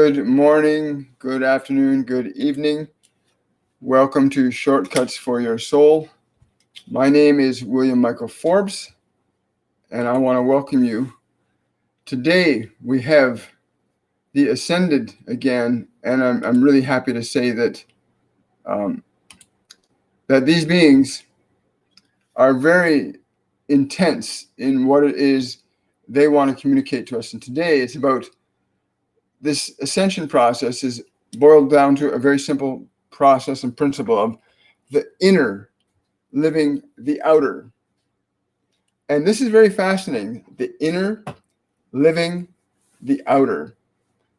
Good morning, good afternoon, good evening. Welcome to Shortcuts for Your Soul. My name is William Michael Forbes, and I want to welcome you. Today we have the Ascended again, and I'm really happy to say that that these beings are very intense in what it is they want to communicate to us. And today it's about this ascension process is boiled down to a very simple process and principle of the inner living the outer. And this is very fascinating. The inner living the outer.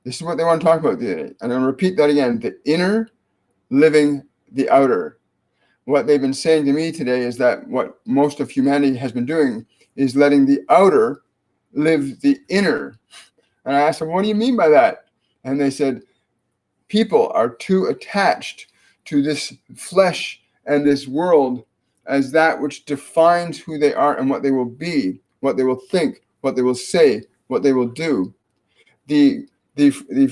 This is what they want to talk about today. And I'm going to repeat that again. The inner living the outer. What they've been saying to me today is that what most of humanity has been doing is letting the outer live the inner. And I asked them, what do you mean by that? And they said, people are too attached to this flesh and this world as that which defines who they are and what they will be, what they will think, what they will say, what they will do. The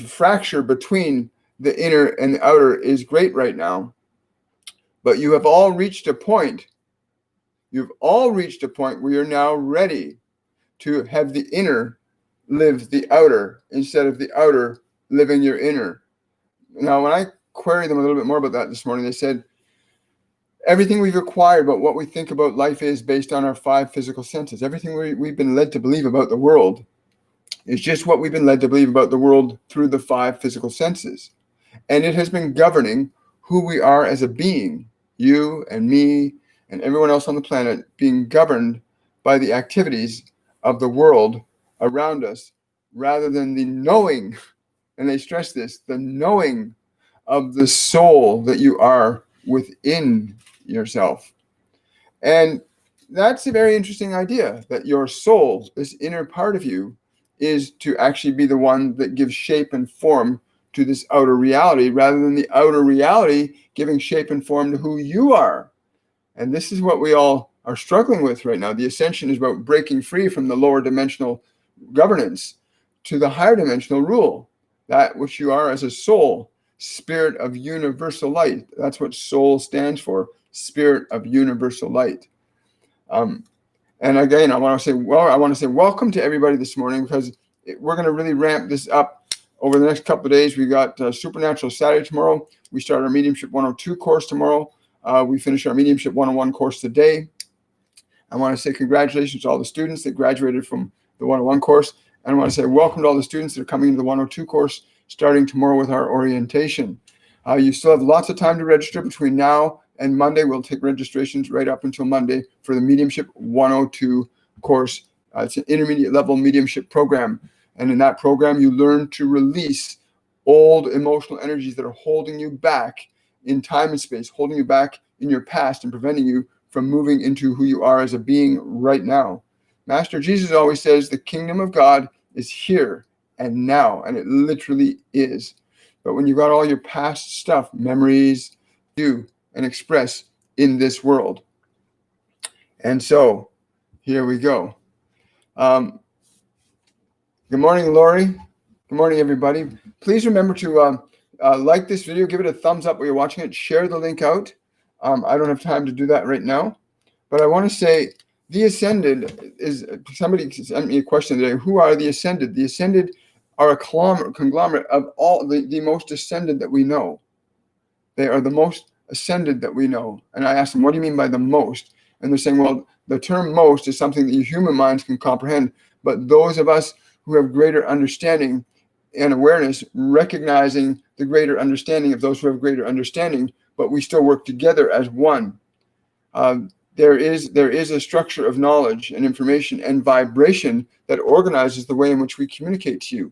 fracture between the inner and the outer is great right now. But you have all reached a point. You've all reached a point where you're now ready to have the inner live the outer instead of the outer living your inner. Now, when I queried them a little bit more about that this morning, they said, everything we've acquired about what we think about life is based on our 5 physical senses. Everything we've been led to believe about the world is just what we've been led to believe about the world through the 5 physical senses. And it has been governing who we are as a being, you and me and everyone else on the planet, being governed by the activities of the world around us rather than the knowing, and they stress this, the knowing of the soul that you are within yourself. And that's a very interesting idea, that your soul, this inner part of you, is to actually be the one that gives shape and form to this outer reality rather than the outer reality giving shape and form to who you are. And this is what we all are struggling with right now. The ascension is about breaking free from the lower dimensional governance to the higher dimensional rule, that which you are as a soul, spirit of universal light. That's what soul stands for, spirit of universal light. And again, I want to say welcome to everybody this morning, because we're going to really ramp this up over the next couple of days. We got Supernatural Saturday tomorrow. We start our Mediumship 102 course tomorrow. We finish our Mediumship 101 course today. I want to say congratulations to all the students that graduated from the 101 course. And I want to say welcome to all the students that are coming into the 102 course starting tomorrow with our orientation. You still have lots of time to register between now and Monday. We'll take registrations right up until Monday for the Mediumship 102 course. It's an intermediate level mediumship program. And in that program, you learn to release old emotional energies that are holding you back in time and space, holding you back in your past and preventing you from moving into who you are as a being right now. Master Jesus always says the kingdom of God is here and now, and it literally is. But when you got all your past stuff, memories, do and express in this world. And so here we go. Good morning, Lori. Good morning, everybody. Please remember to like this video, give it a thumbs up while you're watching it, share the link out. I don't have time to do that right now, but I want to say the Ascended is, somebody sent me a question today, who are the Ascended? The Ascended are a conglomerate of all the most ascended that we know. They are the most ascended that we know. And I asked them, what do you mean by the most? And they're saying, well, the term most is something that human minds can comprehend, but those of us who have greater understanding and awareness, recognizing the greater understanding of those who have greater understanding, but we still work together as one. There is a structure of knowledge and information and vibration that organizes the way in which we communicate to you.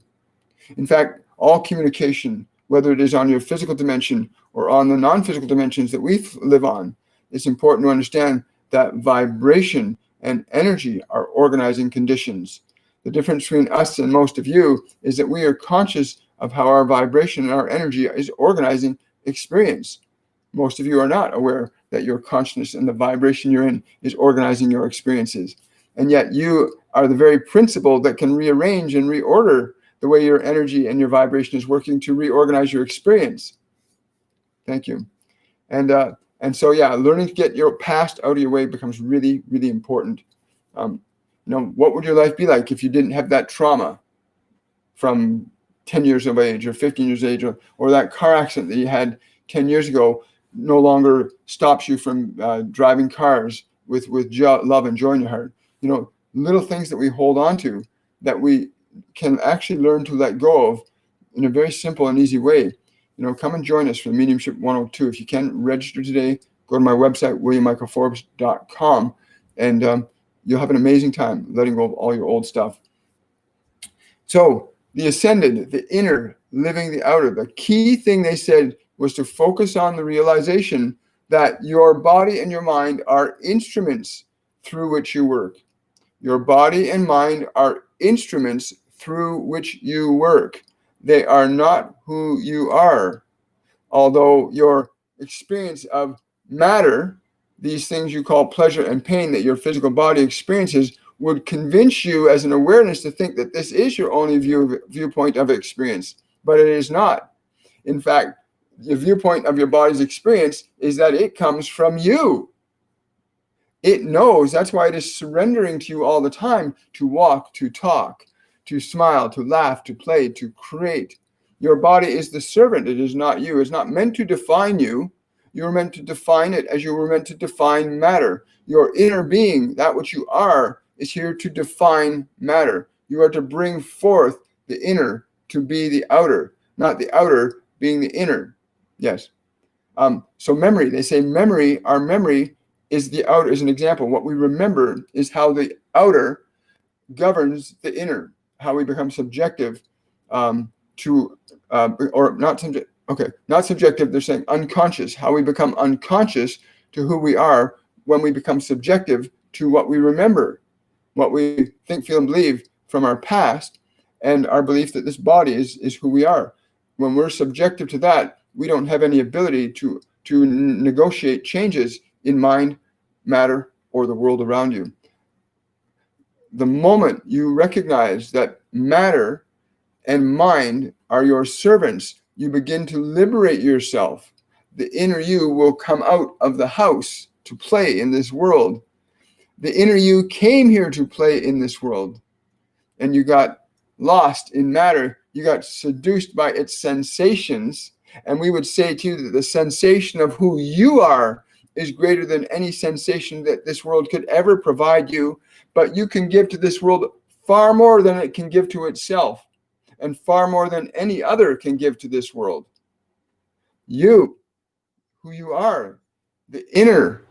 In fact, all communication, whether it is on your physical dimension or on the non-physical dimensions that we live on, it's important to understand that vibration and energy are organizing conditions. The difference between us and most of you is that we are conscious of how our vibration and our energy is organizing experience. Most of you are not aware that your consciousness and the vibration you're in is organizing your experiences. And yet you are the very principle that can rearrange and reorder the way your energy and your vibration is working to reorganize your experience. Thank you. And so, yeah, learning to get your past out of your way becomes really, really important. What would your life be like if you didn't have that trauma from 10 years of age or 15 years of age, or that car accident that you had 10 years ago no longer stops you from driving cars with love and joy in your heart? Little things that we hold on to that we can actually learn to let go of in a very simple and easy way. Come and join us for the Mediumship 102. If you can, register today. Go to my website, williammichaelforbes.com, and you'll have an amazing time letting go of all your old stuff. So the ascended, the inner, living the outer, the key thing they said was to focus on the realization that your body and your mind are instruments through which you work. Your body and mind are instruments through which you work. They are not who you are. Although your experience of matter, these things you call pleasure and pain that your physical body experiences, would convince you as an awareness to think that this is your only viewpoint of experience, but it is not. In fact, the viewpoint of your body's experience is that it comes from you. It knows. That's why it is surrendering to you all the time to walk, to talk, to smile, to laugh, to play, to create. Your body is the servant. It is not you. It's not meant to define you. You were meant to define it as you were meant to define matter. Your inner being, that which you are, is here to define matter. You are to bring forth the inner to be the outer, not the outer being the inner. Yes. So memory, they say our memory is the outer, is an example. What we remember is how the outer governs the inner, how we become subjective not subjective, they're saying unconscious, how we become unconscious to who we are when we become subjective to what we remember, what we think, feel, and believe from our past, and our belief that this body is who we are. When we're subjective to that, we don't have any ability to negotiate changes in mind, matter, or the world around you. The moment you recognize that matter and mind are your servants, you begin to liberate yourself. The inner you will come out of the house to play in this world. The inner you came here to play in this world, and you got lost in matter. You got seduced by its sensations, and we would say to you that the sensation of who you are is greater than any sensation that this world could ever provide you, but you can give to this world far more than it can give to itself, and far more than any other can give to this world. You, who you are, the inner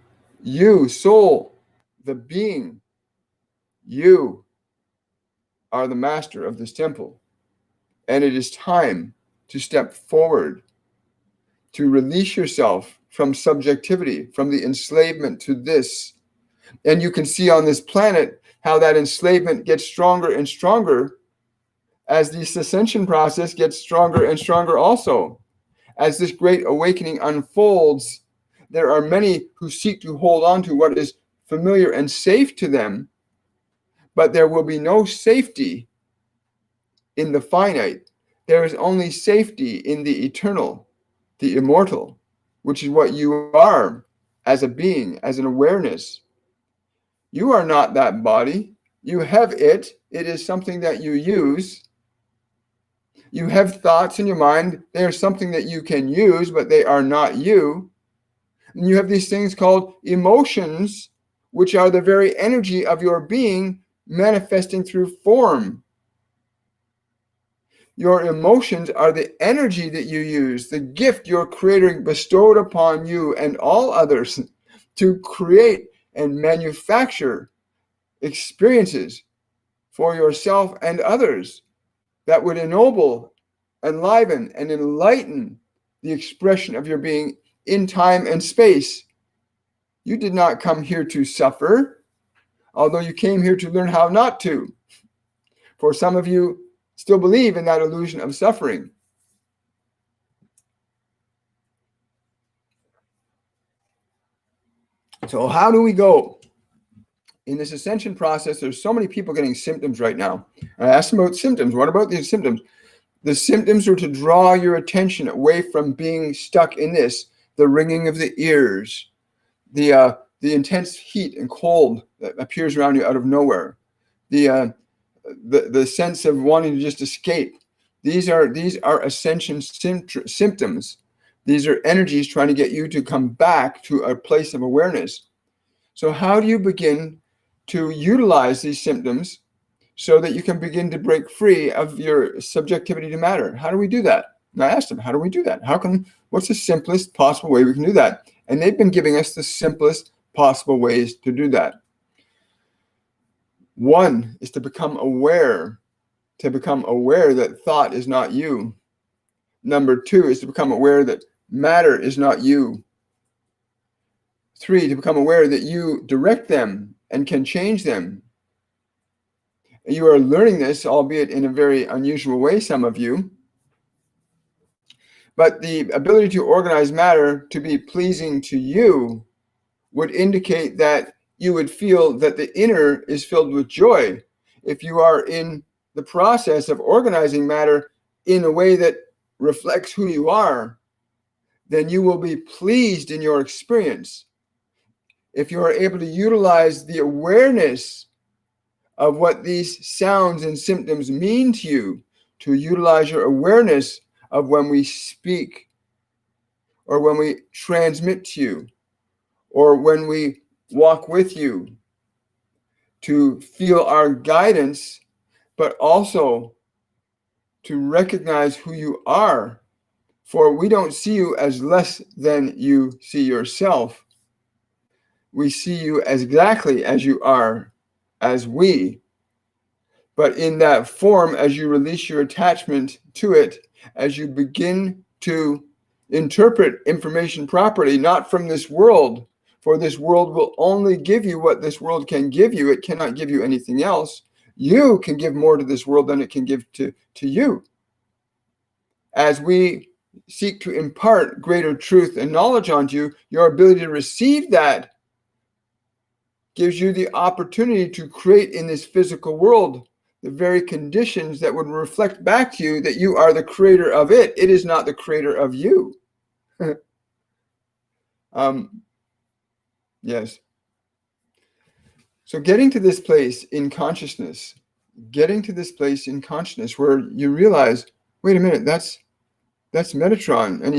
you, soul, the being, you are the master of this temple. And it is time to step forward, to release yourself from subjectivity, from the enslavement to this. And you can see on this planet how that enslavement gets stronger and stronger as this ascension process gets stronger and stronger also. As this great awakening unfolds, there are many who seek to hold on to what is familiar and safe to them, but there will be no safety in the finite. There is only safety in the eternal, the immortal, which is what you are as a being, as an awareness. You are not that body. You have it. It is something that you use. You have thoughts in your mind. They are something that you can use, but they are not you. And you have these things called emotions, which are the very energy of your being manifesting through form. Your emotions are the energy that you use, the gift your Creator bestowed upon you and all others to create and manufacture experiences for yourself and others that would ennoble, enliven, and enlighten the expression of your being in time and space. You did not come here to suffer, although you came here to learn how not to. For some of you still believe in that illusion of suffering. So how do we go? In this ascension process, there's so many people getting symptoms right now. I asked them about symptoms. What about these symptoms? The symptoms are to draw your attention away from being stuck in this, the ringing of the ears, the intense heat and cold that appears around you out of nowhere, the sense of wanting to just escape. These are ascension symptoms. These are energies trying to get you to come back to a place of awareness. So how do you begin to utilize these symptoms so that you can begin to break free of your subjectivity to matter? How do we do that? And I asked them, how do we do that? What's the simplest possible way we can do that? And they've been giving us the simplest possible ways to do that. One is to become aware that thought is not you. Number two is to become aware that matter is not you. 3, to become aware that you direct them and can change them. You are learning this, albeit in a very unusual way, some of you. But the ability to organize matter to be pleasing to you would indicate that you would feel that the inner is filled with joy. If you are in the process of organizing matter in a way that reflects who you are, then you will be pleased in your experience. If you are able to utilize the awareness of what these sounds and symptoms mean to you, to utilize your awareness of when we speak, or when we transmit to you, or when we walk with you, to feel our guidance, but also to recognize who you are. For we don't see you as less than you see yourself. We see you as exactly as you are, as we. But in that form, as you release your attachment to it, as you begin to interpret information properly, not from this world, for this world will only give you what this world can give you. It cannot give you anything else. You can give more to this world than it can give to you. As we seek to impart greater truth and knowledge onto you, your ability to receive that gives you the opportunity to create in this physical world the very conditions that would reflect back to you that you are the creator of it. It is not the creator of you. Yes. So getting to this place in consciousness where you realize, wait a minute, that's Metatron, and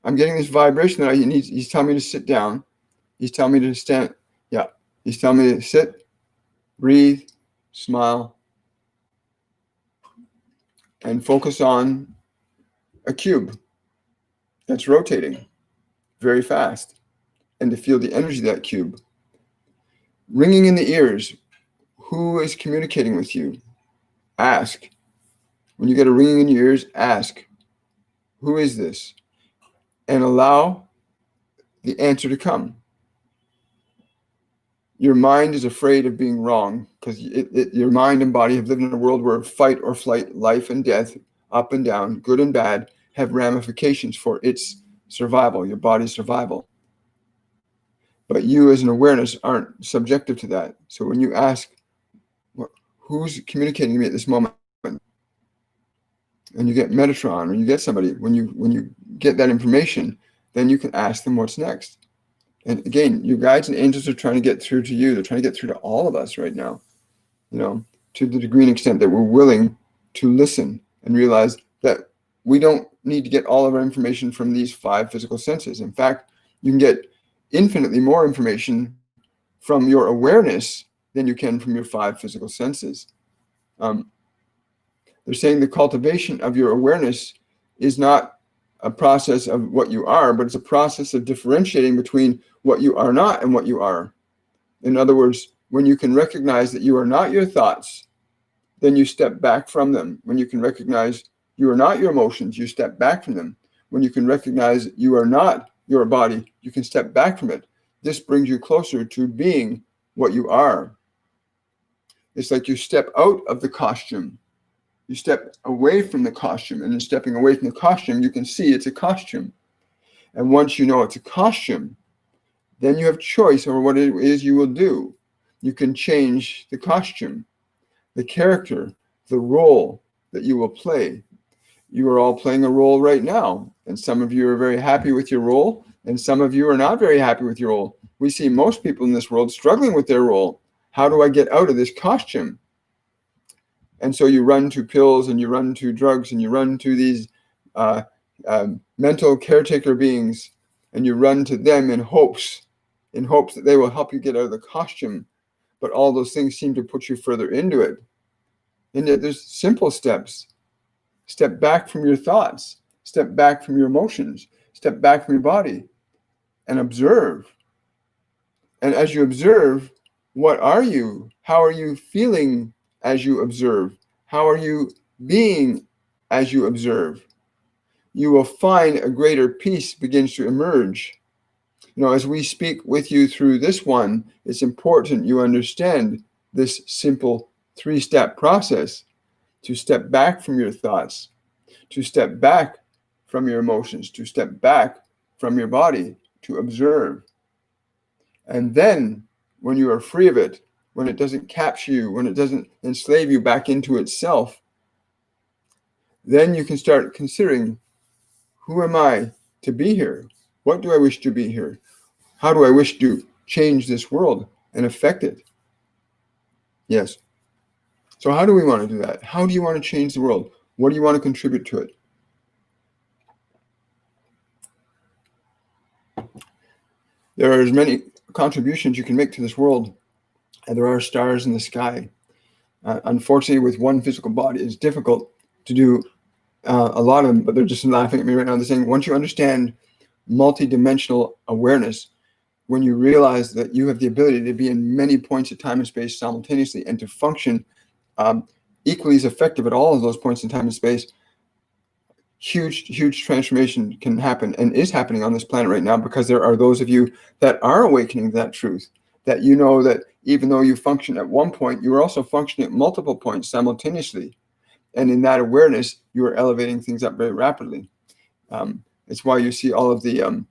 I'm getting this vibration that he's telling me to sit down. He's telling me to stand. Yeah. He's telling me to sit, breathe, smile, and focus on a cube that's rotating very fast, and to feel the energy of that cube. Ringing in the ears. Who is communicating with you? Ask. When you get a ringing in your ears, ask, who is this? And allow the answer to come. Your mind is afraid of being wrong because your mind and body have lived in a world where fight or flight, life and death, up and down, good and bad, have ramifications for its survival, your body's survival. But you as an awareness aren't subjective to that. So when you ask, who's communicating to me at this moment? And you get Metatron, or you get somebody, when you get that information, then you can ask them what's next. And again, your guides and angels are trying to get through to you. They're trying to get through to all of us right now, to the degree and extent that we're willing to listen and realize that we don't need to get all of our information from these 5 physical senses. In fact, you can get infinitely more information from your awareness than you can from your 5 physical senses. They're saying the cultivation of your awareness is not a process of what you are, but it's a process of differentiating between what you are not and what you are. In other words, when you can recognize that you are not your thoughts, then you step back from them. When you can recognize you are not your emotions, you step back from them. When you can recognize you are not your body, you can step back from it. This brings you closer to being what you are. It's like you step out of the costume. You step away from the costume, and in stepping away from the costume, you can see it's a costume. And once you know it's a costume, then you have choice over what it is you will do. you can change the costume, the character, the role that you will play. You are all playing a role right now, and some of you are very happy with your role, and some of you are not very happy with your role. We see most people in this world struggling with their role. How do I get out of this costume? And so you run to pills, and you run to drugs, and you run to these mental caretaker beings, and you run to them in hopes that they will help you get out of the costume. But all those things seem to put you further into it. And yet there's simple steps. Step back from your thoughts. Step back from your emotions. Step back from your body and observe. And as you observe, what are you? How are you feeling as you observe? How are you being as you observe? You will find a greater peace begins to emerge. As we speak with you through this one, it's important you understand this simple 3-step process to step back from your thoughts, to step back from your emotions, to step back from your body, to observe. And then when you are free of it, when it doesn't capture you, when it doesn't enslave you back into itself, then you can start considering, who am I to be here? What do I wish to be here? How do I wish to change this world and affect it? Yes. So how do we want to do that? How do you want to change the world? What do you want to contribute to it? There are as many contributions you can make to this world as there are stars in the sky. Unfortunately, with one physical body, it's difficult to do a lot of them, but they're just laughing at me right now. They're saying, once you understand multidimensional awareness, when you realize that you have the ability to be in many points of time and space simultaneously and to function equally as effective at all of those points in time and space, huge transformation can happen and is happening on this planet right now, because there are those of you that are awakening that truth, that you know that even though you function at one point, you are also functioning at multiple points simultaneously. And in that awareness, you are elevating things up very rapidly. It's why you see all of the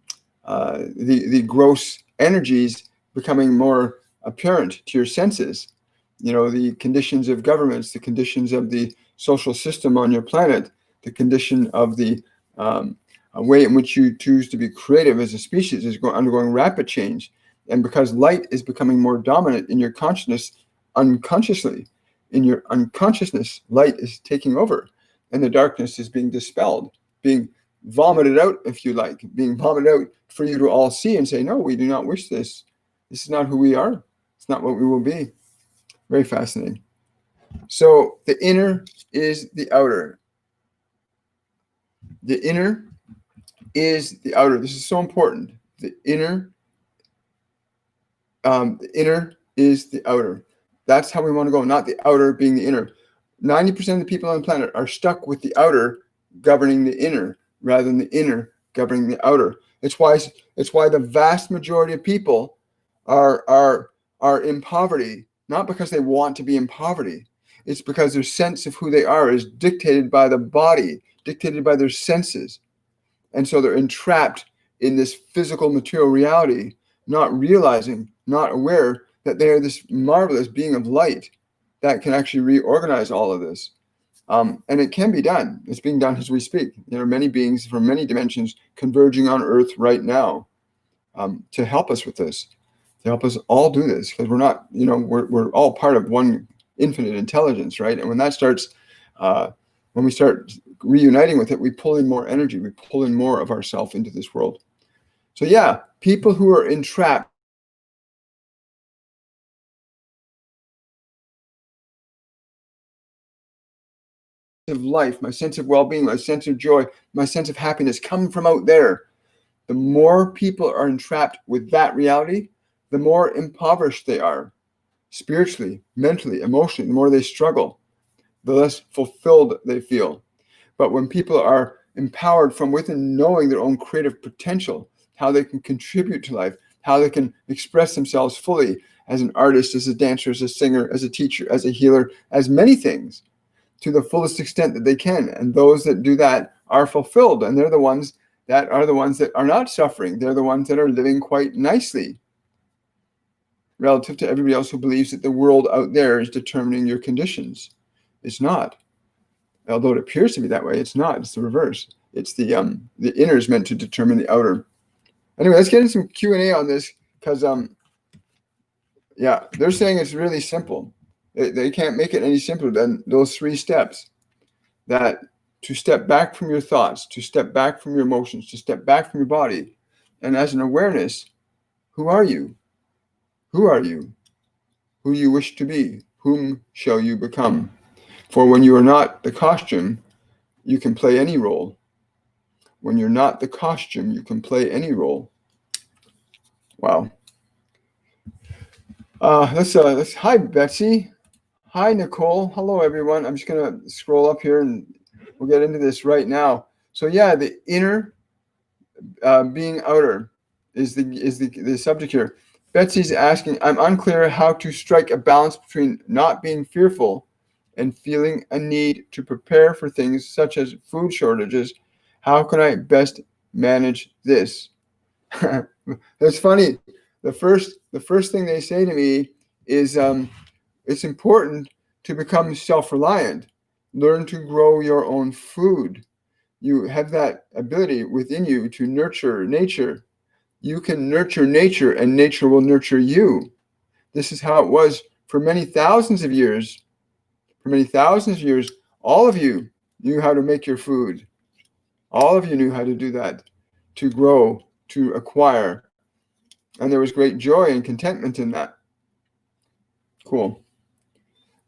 gross energies becoming more apparent to your senses. The conditions of governments, the conditions of the social system on your planet, the condition of the way in which you choose to be creative as a species is undergoing rapid change. And because light is becoming more dominant in your consciousness unconsciously, in your unconsciousness, light is taking over, and the darkness is being dispelled, being vomited out, if you like, being vomited out for you to all see and say, no, we do not wish this. This is not who we are. It's not what we will be. Very fascinating. So the inner is the outer. The inner is the outer. This is so important. The inner is the outer. That's how we want to go, not the outer being the inner. 90% of the people on the planet are stuck with the outer governing the inner rather than the inner governing the outer. It's why the vast majority of people are in poverty, not because they want to be in poverty. It's because their sense of who they are is dictated by the body, dictated by their senses. And so they're entrapped in this physical material reality, not realizing, not aware that they are this marvelous being of light that can actually reorganize all of this. And it can be done. It's being done as we speak. There are many beings from many dimensions converging on Earth right now to help us with this, to help us all do this, because we're not, we're all part of one infinite intelligence, right? And when that starts, when we start reuniting with it, we pull in more energy, we pull in more of ourself into this world. So yeah, people who are entrapped of life, my sense of well-being, my sense of joy, my sense of happiness come from out there. The more people are entrapped with that reality, the more impoverished they are, spiritually, mentally, emotionally. The more they struggle, the less fulfilled they feel. But when people are empowered from within, knowing their own creative potential, how they can contribute to life, how they can express themselves fully as an artist, as a dancer, as a singer, as a teacher, as a healer, as many things, to the fullest extent that they can. And those that do that are fulfilled, and they're the ones that are not suffering. They're the ones that are living quite nicely. relative to everybody else who believes that the world out there is determining your conditions. It's not. Although it appears to be that way, it's not. It's the reverse. It's the inner is meant to determine the outer. Anyway, let's get into some Q&A on this, because yeah, they're saying it's really simple. They can't make it any simpler than those 3 steps. That to step back from your thoughts, to step back from your emotions, to step back from your body, and as an awareness, who are you? Who are you? Who you wish to be? Whom shall you become? For when you are not the costume, you can play any role. When you're not the costume, you can play any role. Wow. Let's. Hi, Betsy. Hi, Nicole. Hello, everyone. I'm just gonna scroll up here, and we'll get into this right now. So yeah, the inner being outer is the subject here. Betsy's asking, I'm unclear how to strike a balance between not being fearful and feeling a need to prepare for things such as food shortages. How can I best manage this? That's funny. The first thing they say to me is it's important to become self-reliant. Learn to grow your own food. You have that ability within you to nurture nature. You can nurture nature, and nature will nurture you. This is how it was for many thousands of years. For many thousands of years, all of you knew how to make your food. All of you knew how to do that, to grow, to acquire. And there was great joy and contentment in that. Cool.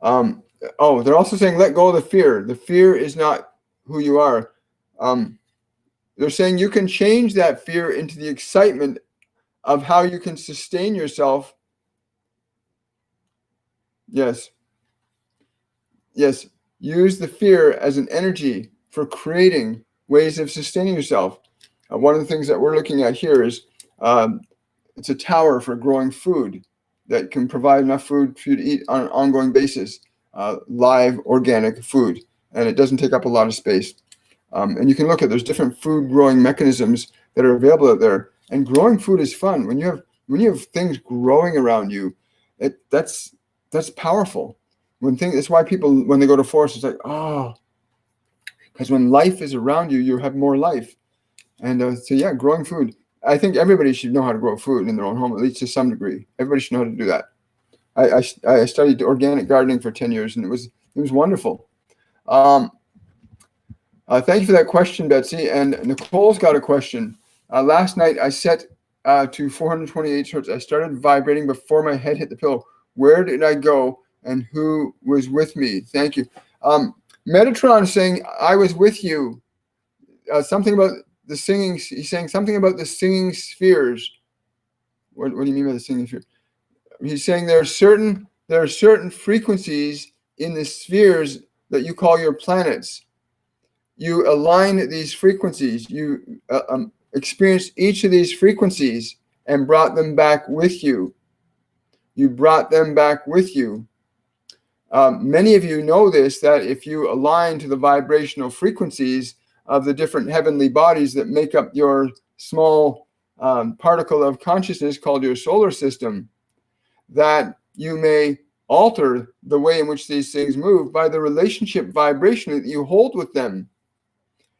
They're also saying let go of the fear. The fear is not who you are. They're saying you can change that fear into the excitement of how you can sustain yourself. Yes. Yes. Use the fear as an energy for creating ways of sustaining yourself. One of the things that we're looking at here is it's a tower for growing food that can provide enough food for you to eat on an ongoing basis, live organic food, and it doesn't take up a lot of space. And you can look at there's different food growing mechanisms that are available out there. And growing food is fun. When you have things growing around you, that's powerful. That's why people, when they go to forests, it's like, because when life is around you, you have more life. And so yeah, growing food. I think everybody should know how to grow food in their own home, at least to some degree. Everybody should know how to do that. I studied organic gardening for 10 years, and it was wonderful. Thank you for that question, Betsy. And Nicole's got a question. Last night I set to 428 hertz. I started vibrating before my head hit the pillow. Where did I go, and who was with me? Thank you. Metatron is saying, I was with you. Something about the singing. He's saying something about the singing spheres. What do you mean by the singing sphere? He's saying there are certain frequencies in the spheres that you call your planets. You align these frequencies. You experienced each of these frequencies and brought them back with you. You brought them back with you. Many of you know this, that if you align to the vibrational frequencies of the different heavenly bodies that make up your small particle of consciousness called your solar system, that you may alter the way in which these things move by the relationship vibration that you hold with them.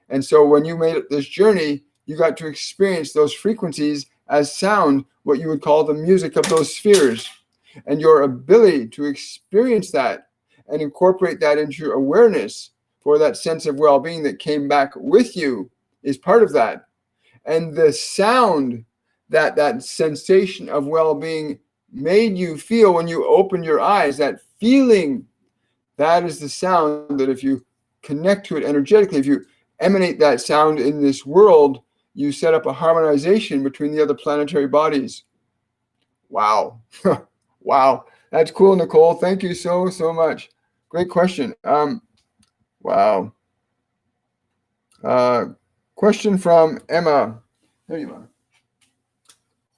And so when you made this journey, you got to experience those frequencies as sound, what you would call the music of those spheres. And your ability to experience that and incorporate that into your awareness for that sense of well-being that came back with you is part of that. And the sound that sensation of well-being made you feel when you opened your eyes, that feeling, that is the sound that if you connect to it energetically, if you emanate that sound in this world, you set up a harmonization between the other planetary bodies. Wow. Wow. That's cool, Nicole. Thank you so much. Great question. Wow. Question from Emma. There you are.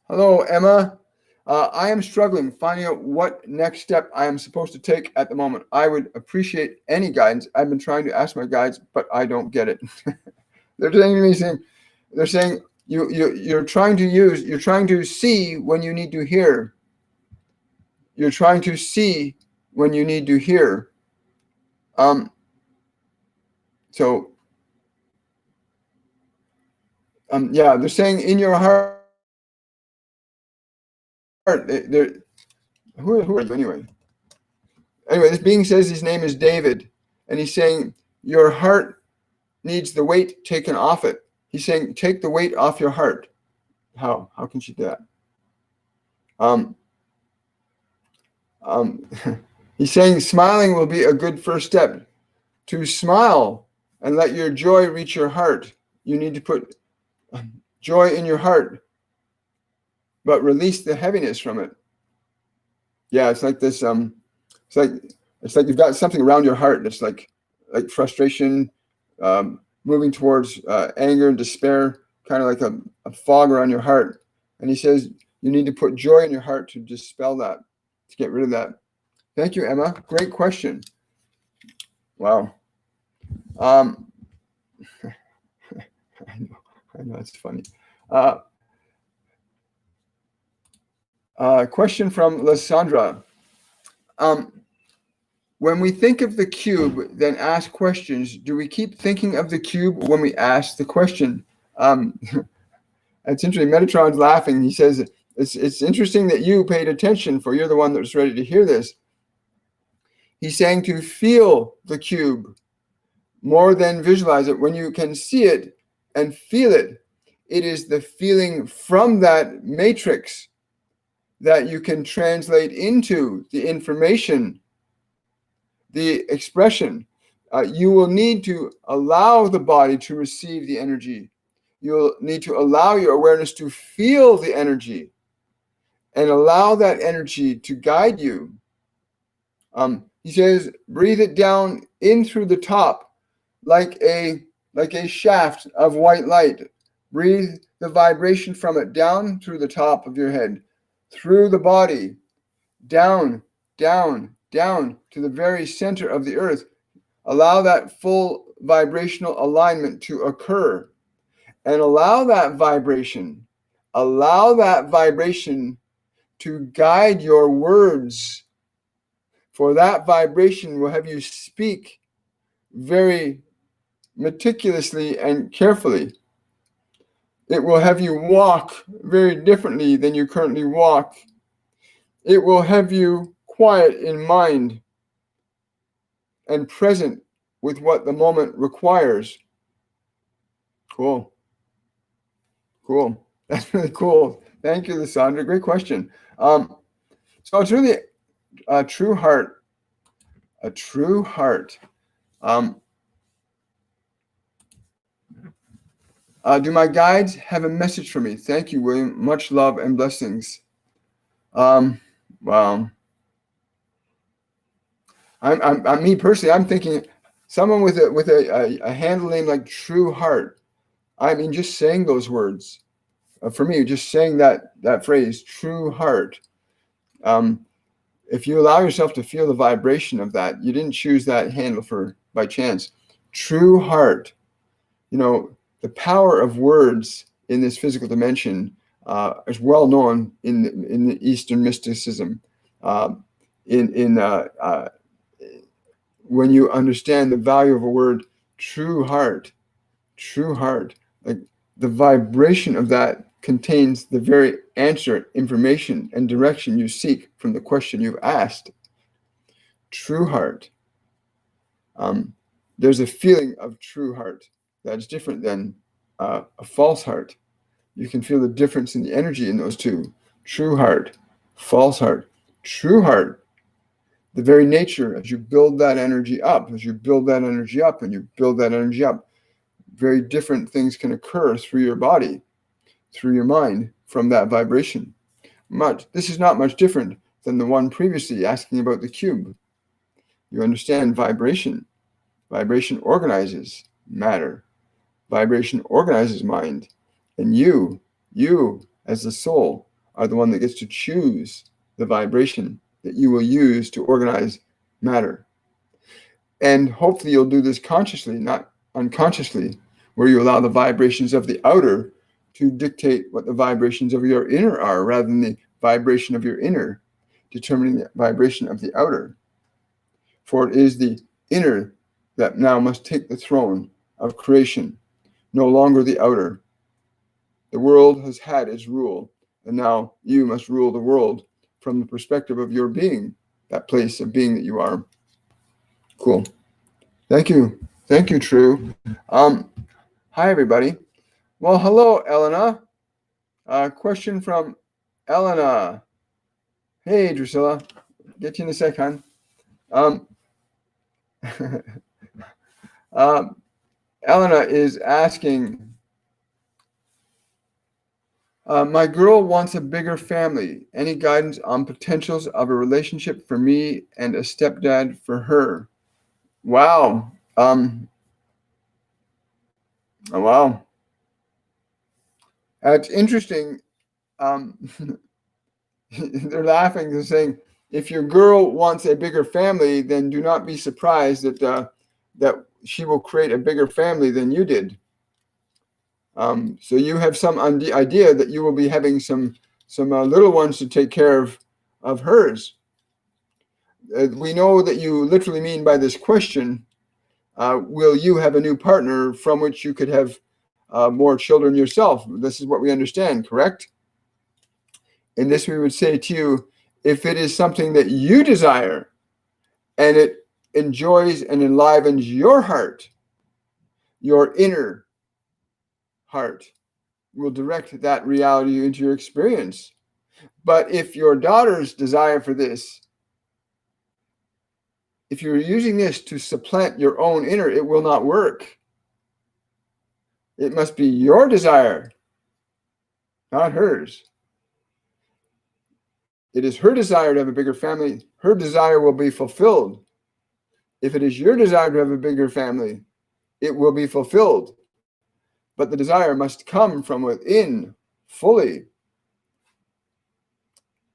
Hello, Emma. I am struggling finding out what next step I am supposed to take at the moment. I would appreciate any guidance. I've been trying to ask my guides, but I don't get it. They're saying you're trying to see when you need to hear. you're trying to see when you need to hear. Yeah, they're saying in your heart. Who are you anyway? Anyway, this being says his name is David, and he's saying your heart needs the weight taken off it. He's saying take the weight off your heart. How can she do that? He's saying smiling will be a good first step. To smile and let your joy reach your heart, you need to put joy in your heart, but release the heaviness from it. Yeah, it's like this. It's like you've got something around your heart that's like frustration, moving towards anger and despair, kind of like a fog around your heart. And he says you need to put joy in your heart to dispel that, to get rid of that. Thank you, Emma. Great question. Wow. I know it's funny. Question from Lysandra. When we think of the cube, then ask questions, do we keep thinking of the cube when we ask the question? It's interesting. Metatron's laughing. He says, it's interesting that you paid attention, for you're the one that was ready to hear this. He's saying to feel the cube more than visualize it. When you can see it and feel it, it is the feeling from that matrix that you can translate into the information, the expression. You will need to allow the body to receive the energy. You'll need to allow your awareness to feel the energy and allow that energy to guide you. He says, breathe it down in through the top like a shaft of white light. Breathe the vibration from it down through the top of your head, through the body, down, down, down to the very center of the earth. Allow that full vibrational alignment to occur, and allow that vibration to guide your words. For that vibration will have you speak very meticulously and carefully. It will have you walk very differently than you currently walk. It will have you quiet in mind and present with what the moment requires. Cool. That's really cool. Thank you, Lysandra. Great question. So it's really a true heart. A true heart. Do my guides have a message for me? Thank you, William. Much love and blessings. Wow. I'm me personally. I'm thinking someone with a handle name like True Heart. I mean, just saying those words, for me, just saying that phrase, True Heart. If you allow yourself to feel the vibration of that, you didn't choose that handle by chance. True Heart. You know, the power of words in this physical dimension is well known in the Eastern mysticism. When you understand the value of a word, true heart, like the vibration of that contains the very answer, information, and direction you seek from the question you've asked. True heart. There's a feeling of true heart that's different than a false heart. You can feel the difference in the energy in those two. True heart, false heart. True heart, the very nature, as you build that energy up, and you build that energy up, very different things can occur through your body, through your mind, from that vibration. This is not much different than the one previously asking about the cube. You understand vibration. Vibration organizes matter. Vibration organizes mind. And you, as the soul, are the one that gets to choose the vibration that you will use to organize matter. And hopefully you'll do this consciously, not unconsciously, where you allow the vibrations of the outer to dictate what the vibrations of your inner are, rather than the vibration of your inner. determining the vibration of the outer. For it is the inner that now must take the throne of creation, no longer the outer. The world has had its rule, and now you must rule the world from the perspective of your being, that place of being that you are. Cool. Thank you. Thank you, True. Hi, everybody. Well, hello, Elena. Question from Elena. Hey, Drusilla. Get you in a sec, hon. Elena is asking, my girl wants a bigger family. Any guidance on potentials of a relationship for me and a stepdad for her? Wow. Oh, wow. It's interesting. They're laughing. They're saying, if your girl wants a bigger family, then do not be surprised that she will create a bigger family than you did. So you have some idea that you will be having some little ones to take care of hers. We know that you literally mean by this question, will you have a new partner from which you could have more children yourself? This is what we understand, correct? In this, we would say to you, if it is something that you desire and it enjoys and enlivens your heart, your inner heart will direct that reality into your experience. But if your daughter's desire for this, if you're using this to supplant your own inner, it will not work. It must be your desire, not hers. It is her desire to have a bigger family. Her desire will be fulfilled. If it is your desire to have a bigger family, it will be fulfilled. But the desire must come from within fully.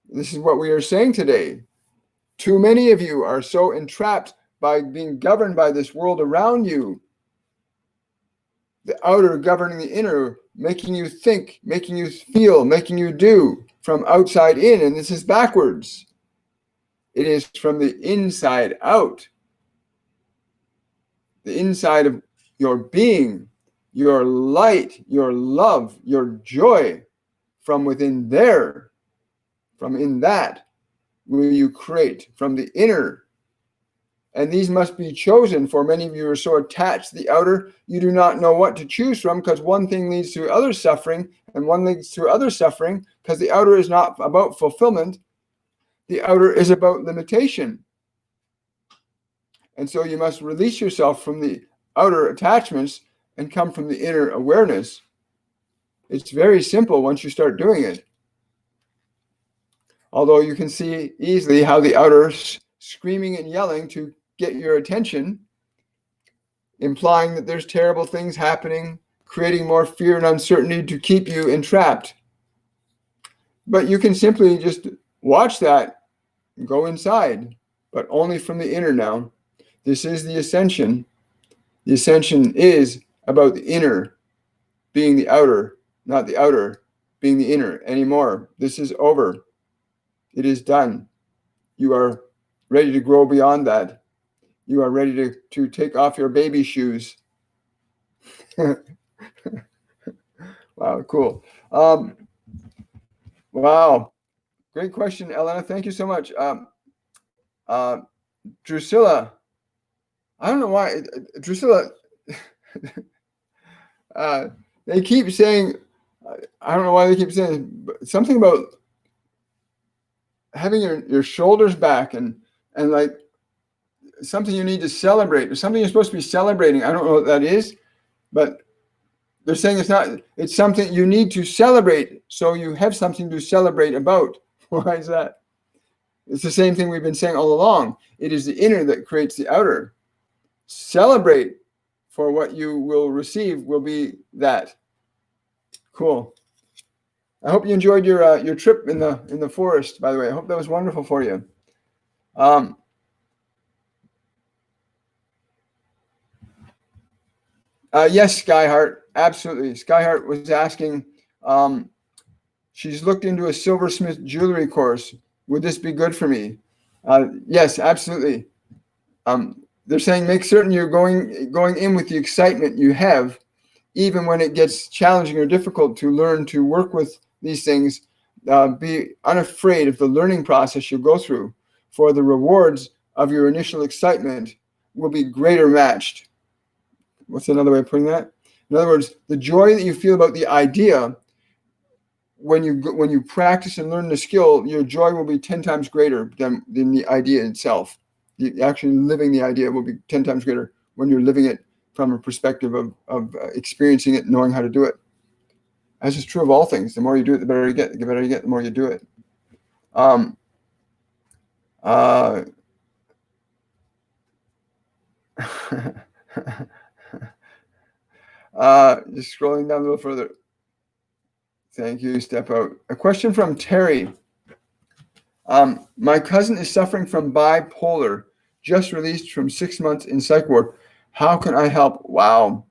This is what we are saying today. Too many of you are so entrapped by being governed by this world around you. The outer governing the inner, making you think, making you feel, making you do from outside in. And this is backwards. It is from the inside out. The inside of your being, your light, your love, your joy, from within there, from in that, will you create from the inner. And these must be chosen, for many of you are so attached to the outer, you do not know what to choose from, because one thing leads to other suffering, and one leads to other suffering, because the outer is not about fulfillment. The outer is about limitation. And so you must release yourself from the outer attachments and come from the inner awareness. It's very simple once you start doing it. Although you can see easily how the outer screaming and yelling to get your attention, implying that there's terrible things happening, creating more fear and uncertainty to keep you entrapped. But you can simply just watch that and go inside, but only from the inner now. This is the ascension. The ascension is about the inner being the outer, not the outer being the inner anymore. This is over. It is done. You are ready to grow beyond that. You are ready to take off your baby shoes. Wow, cool. Wow. Great question, Elena. Thank you so much. Drusilla, I don't know why. Drusilla, they keep saying, I don't know why they keep saying something about having your shoulders back and like something you need to celebrate, or something you're supposed to be celebrating. I don't know what that is, but they're saying it's something you need to celebrate, so you have something to celebrate about. Why is that? It's the same thing we've been saying all along. It is the inner that creates the outer. Celebrate, for what you will receive will be that. Cool. I hope you enjoyed your trip in the forest, by the way. I hope that was wonderful for you. Yes, Skyheart, absolutely. Skyheart was asking, she's looked into a silversmith jewelry course. Would this be good for me? Yes, absolutely. They're saying make certain you're going in with the excitement you have, even when it gets challenging or difficult to learn to work with these things. Be unafraid of the learning process you'll go through, for the rewards of your initial excitement will be greater matched. What's another way of putting that? In other words, the joy that you feel about the idea, when you practice and learn the skill, your joy will be 10 times greater than the idea itself. Actually living the idea will be 10 times greater when you're living it from a perspective of experiencing it, knowing how to do it. As is true of all things. The more you do it, the better you get. The better you get, the more you do it. Just scrolling down a little further. Thank you. Step out. A question from Terry. My cousin is suffering from bipolar, just released from 6 months in psych ward. How can I help? Wow.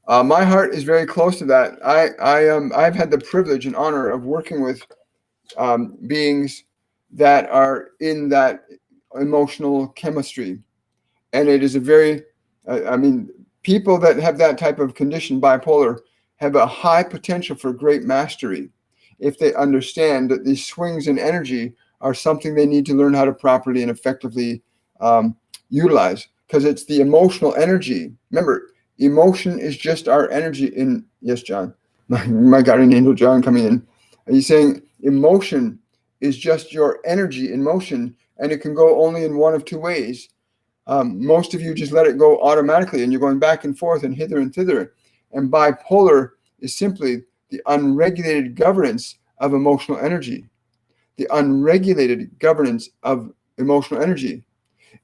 My heart is very close to that. I've had the privilege and honor of working with beings that are in that emotional chemistry. And it is a very, people that have that type of condition, bipolar, have a high potential for great mastery if they understand that these swings in energy are something they need to learn how to properly and effectively utilize, because it's the emotional energy. Remember, emotion is just our energy yes, John, my guardian angel John coming in. He's saying emotion is just your energy in motion, and it can go only in one of two ways. Most of you just let it go automatically, and you're going back and forth and hither and thither. And bipolar is simply the unregulated governance of emotional energy. The unregulated governance of emotional energy.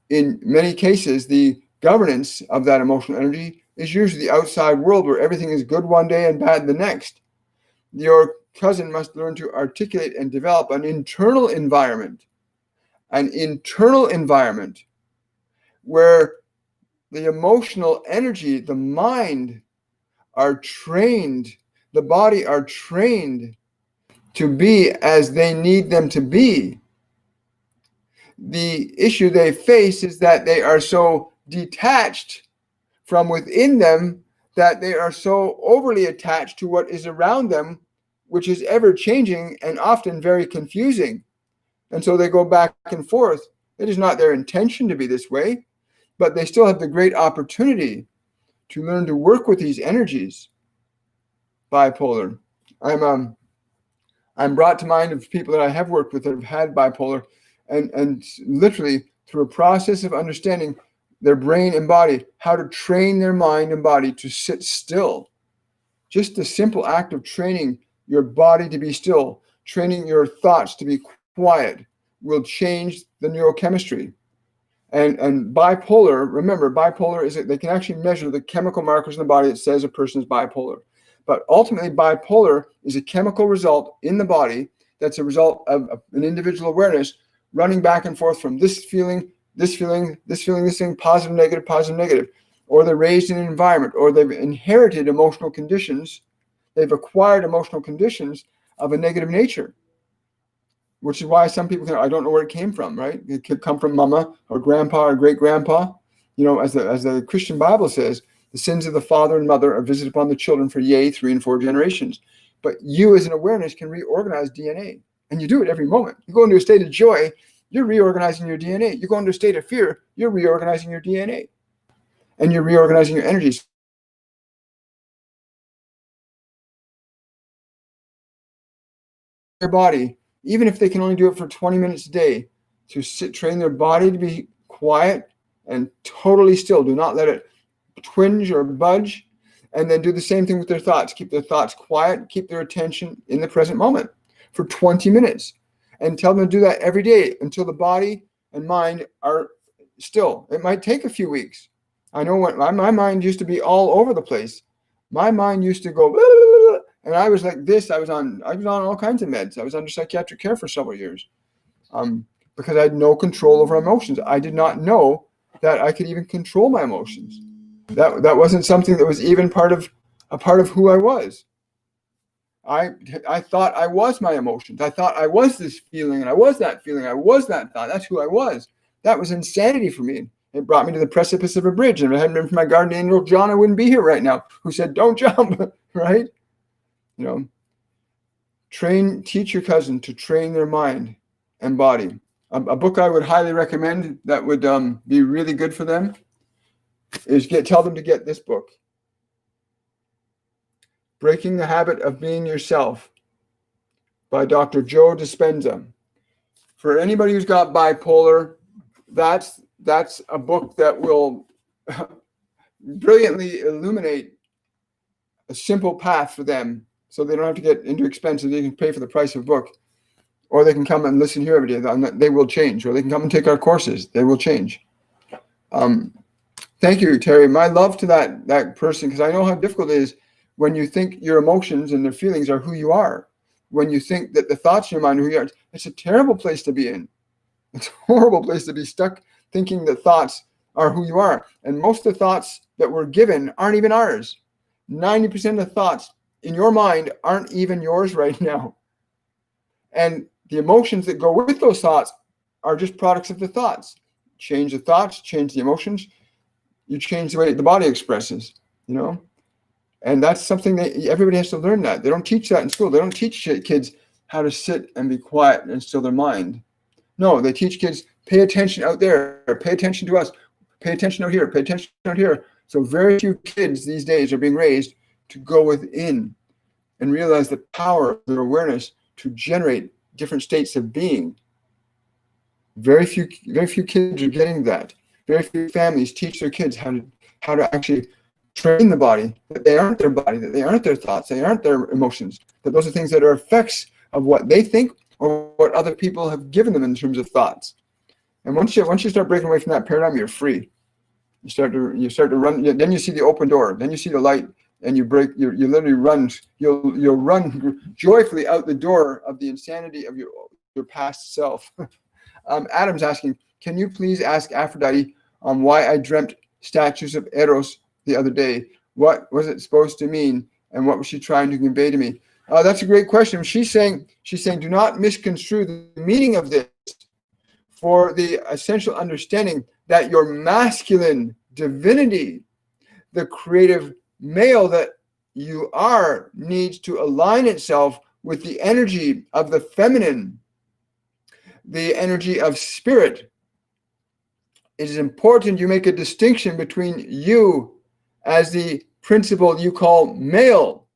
In many cases, the governance of that emotional energy is usually the outside world, where everything is good one day and bad the next. Your cousin must learn to articulate and develop an internal environment where the emotional energy, the mind are trained, the body are trained to be as they need them to be. The issue they face is that they are so detached from within them that they are so overly attached to what is around them, which is ever changing and often very confusing. And so they go back and forth. It is not their intention to be this way, but they still have the great opportunity to learn to work with these energies. Bipolar. I'm brought to mind of people that I have worked with that have had bipolar, and literally through a process of understanding their brain and body, how to train their mind and body to sit still. Just the simple act of training your body to be still, training your thoughts to be quiet, will change the neurochemistry. And bipolar, remember, bipolar is they can actually measure the chemical markers in the body that says a person is bipolar. But ultimately, bipolar is a chemical result in the body that's a result of an individual awareness running back and forth from this feeling, positive, negative, or they're raised in an environment, or they've inherited emotional conditions, they've acquired emotional conditions of a negative nature, which is why some people I don't know where it came from, right? It could come from mama or grandpa or great-grandpa. As the Christian Bible says, the sins of the father and mother are visited upon the children for 3 and 4 generations. But you as an awareness can reorganize DNA. And you do it every moment. You go into a state of joy, you're reorganizing your DNA. You go into a state of fear, you're reorganizing your DNA. And you're reorganizing your energies. Your body, even if they can only do it for 20 minutes a day, to train their body to be quiet and totally still. Do not let it twinge or budge. And then do the same thing with their thoughts. Keep their thoughts quiet, keep their attention in the present moment for 20 minutes. And tell them to do that every day until the body and mind are still. It might take a few weeks. I know when my mind used to be all over the place. My mind used to go, blah, blah, blah, and I was like this. I was on all kinds of meds. I was under psychiatric care for several years because I had no control over emotions. I did not know that I could even control my emotions. That wasn't something that was even part of who I was. I thought I was my emotions. I thought I was this feeling, and I was that feeling. I was that thought. That's who I was. That was insanity for me. It brought me to the precipice of a bridge. And if it hadn't been for my guardian angel, John, I wouldn't be here right now, who said, don't jump, right? Teach your cousin to train their mind and body. A book I would highly recommend that would be really good for them is tell them to get this book, Breaking the Habit of Being Yourself by Dr. Joe Dispenza. For anybody who's got bipolar, that's a book that will brilliantly illuminate a simple path for them, so they don't have to get into expenses. They can pay for the price of a book, or they can come and listen here every day. They will change, or they can come and take our courses. They will change. Thank you, Terry. My love to that person, because I know how difficult it is when you think your emotions and their feelings are who you are. When you think that the thoughts in your mind are who you are, it's a terrible place to be in. It's a horrible place to be stuck thinking that thoughts are who you are. And most of the thoughts that we're given aren't even ours. 90% of the thoughts in your mind aren't even yours right now. And the emotions that go with those thoughts are just products of the thoughts. Change the thoughts, change the emotions, you change the way the body expresses, And that's something that everybody has to learn that. They don't teach that in school. They don't teach kids how to sit and be quiet and still their mind. No, they teach kids, pay attention out there, pay attention to us, pay attention out here, pay attention out here. So very few kids these days are being raised to go within and realize the power of their awareness to generate different states of being. Very few kids are getting that. Very few families teach their kids how to actually train the body, that they aren't their body, that they aren't their thoughts, they aren't their emotions, that those are things that are effects of what they think or what other people have given them in terms of thoughts. And once you start breaking away from that paradigm, you're free. You start to run. Then you see the open door. Then you see the light, and you literally run. You'll run joyfully out the door of the insanity of your past self. Adam's asking, can you please ask Aphrodite why I dreamt statues of Eros the other day? What was it supposed to mean, and what was she trying to convey to me? That's a great question. She's saying, do not misconstrue the meaning of this for the essential understanding that your masculine divinity, the creative male that you are, needs to align itself with the energy of the feminine, the energy of spirit. It is important you make a distinction between you as the principle you call male,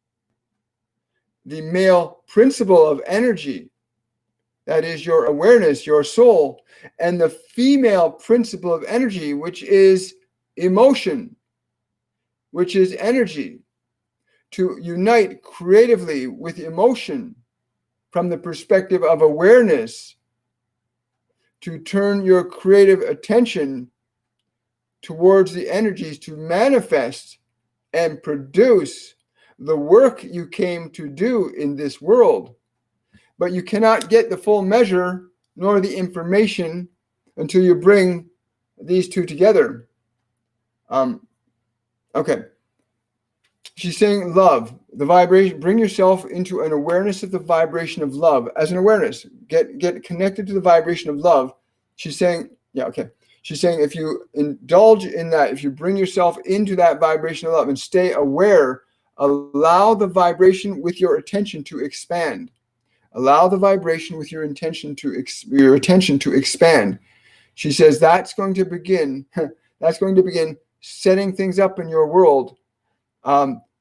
the male principle of energy, that is your awareness, your soul, and the female principle of energy, which is emotion, which is energy. To unite creatively with emotion from the perspective of awareness, to turn your creative attention towards the energies to manifest and produce the work you came to do in this world. But you cannot get the full measure nor the information until you bring these two together. Okay. She's saying love, the vibration, bring yourself into an awareness of the vibration of love as an awareness. Get connected to the vibration of love. She's saying, She's saying if you indulge in that, if you bring yourself into that vibration of love and stay aware, allow the vibration with your attention to expand. Allow the vibration with your attention to expand. She says that's going to begin setting things up in your world.